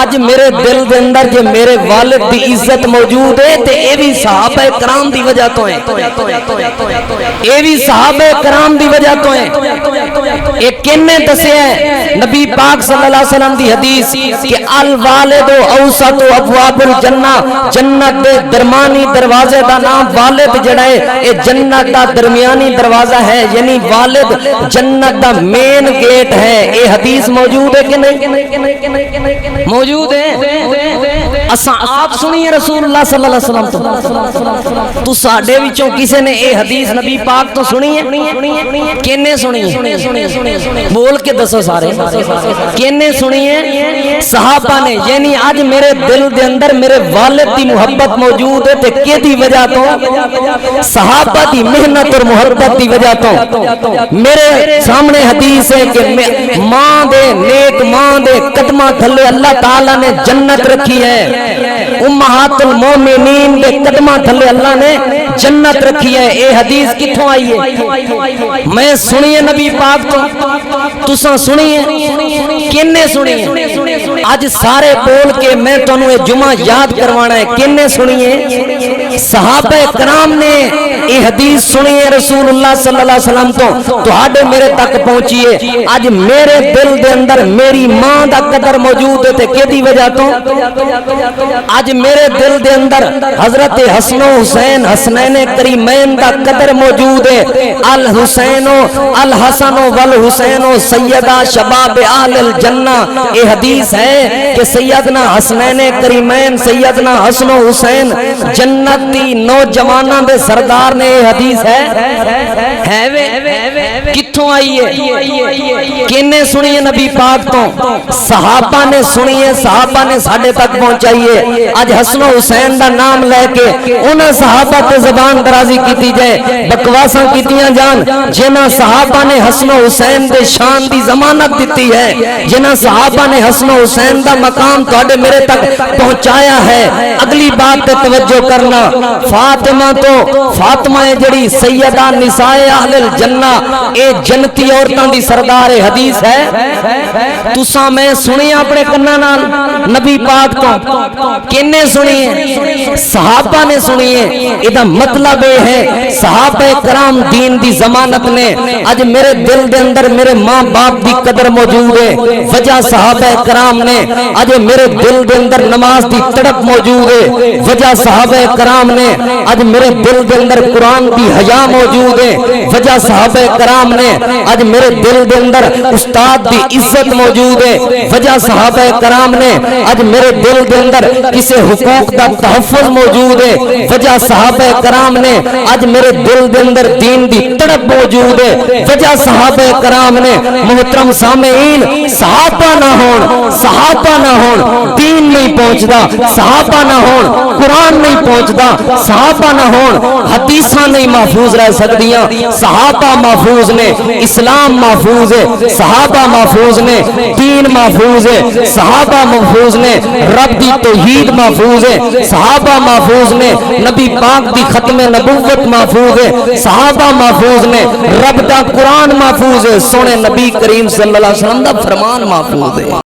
اج میرے دل دے اندر جے میرے والد دی عزت موجود ہے تے اے بھی صحابہ کرام دی وجہ تو ہے، اے بھی صحابہ کرام دی وجہ تو ہے۔ اے کنے دسیا ہے نبی پاک صلی اللہ علیہ وسلم دی حدیث کہ الوالد اوسط ابواب الجنہ، جنت دے درمیانی دروازے دا نام والد جڑا ہے اے جنت دا درمیانی دروازہ ہے، یعنی والد جنت دا مین گیٹ ہے۔ اے حدیث موجود ہے کہ نہیں؟ موجود ہے۔ اساں آپ سنیے رسول اللہ صلی اللہ علیہ وسلم تو ساڈے وچوں کسے نے اے حدیث نبی پاک تو سنی ہے؟ کنے سنی ہے؟ بول کے دسو سارے کنے سنی ہے؟ صحابہ نے۔ یعنی آج میرے دل دے اندر میرے والد دی محبت موجود ہے تے کیدی وجہ تو؟ صحابہ دی محنت اور محبت دی وجہ تو۔ میرے سامنے حدیث ہے کہ ماں دے نیک ماں دے قدمہ تھلے اللہ تعالیٰ نے جنت رکھی ہے، امہات المومنین دے قدمہ تھلے اللہ نے جنت رکھی ہے۔ اے حدیث کتھوں آئی ہے؟ میں سنیے نبی پاک تو تساں سنیے کنے سنیے؟ آج سارے بول کے میں تانوں اے جمعہ یاد کروانا ہے، کنے سنیے؟ صحابہ کرام نے اے حدیث سنیے رسول اللہ صلی اللہ علیہ وسلم تو تہاڈے میرے تک پہنچیے۔ آج میرے دل دے اندر میری ماں دا قدر موجود ہے تے کیدی وجہ تو؟ آج میرے دل دے اندر حضرت حسن و حسین حسنین کریمین دا قدر موجود ہے۔ الحسین الحسن والحسین سیدہ شباب اہل الجنہ۔ اے حدیث ہے کہ سیدنا حسنین کریمین سیدنا حسن و حسین جنت دی نوجواناں دے سردار نے۔ اے حدیث ہے کتھوں آئی ہے؟ کنے سنیے نبی پاک تو؟ صحابہ نے سنیے، صحابہ نے ساڈے تک پہنچائیے۔ آج حسن و حسین دا نام لے کے انہاں صحابہ تے زبان درازی کیتی جائے، بکواساں کیتیاں جان جنہاں صحابہ نے حسن و حسین دے شان دی ضمانت دیتی ہے، جنہاں صحابہ نے حسن و حسین دا مقام تہاڈے میرے تک پہنچایا ہے۔ اگلی بات پہ توجہ کرنا، فاطمہ تو فاطمہ جڑی سیدہ نساء اہل الجنہ، اے جنتی عورتاں دی سردار حدیث ہے۔ تساں میں سنی اپنے کناں نال نبی پاک تو کنے سنیے؟ صحابہ نے سنیے۔ ادا مطلب ہے صحابہ کرام دین دی ضمانت نے۔ آج میرے دل دے اندر میرے ماں باپ دی قدر موجود ہے، وجہ صحابہ کرام نے۔ آج میرے دل دے اندر نماز دی تڑپ موجود ہے، وجہ صحابہ کرام نے۔ آج میرے دل دے اندر قرآن دی حیا موجود ہے، وجہ صحابہ کرام نے۔ آج میرے دل دے اندر استاد دی عزت موجود ہے، وجہ صحابہ کرام نے۔ آج میرے دل دے اندر کسے حقوق دا تحفظ موجود ہے، وجہ صحابہ کرام نے۔ آج میرے دل دے اندر دین دی تڑپ موجود ہے، وجہ صحابہ کرام نے۔ محترم سامعین، صحابہ نہ ہون، صحابہ نہ ہون دین نہیں پہنچدا، صحابہ نہ ہون قرآن نہیں پہنچدا، صحابہ نہ ہون حدیثاں نہیں محفوظ رہ سکدیاں۔ صحابہ محفوظ نے، اسلام محفوظ ہے، صحابہ محفوظ نے، دین محفوظ ہے، صحابہ محفوظ نے، رب دی توحید محفوظ ہے، صحابہ محفوظ نے، نبی پاک دی ختم نبوت محفوظ ہے، صحابہ محفوظ نے، رب دا قرآن محفوظ ہے، سونے نبی کریم صلی اللہ علیہ وسلم دا فرمان محفوظ ہے۔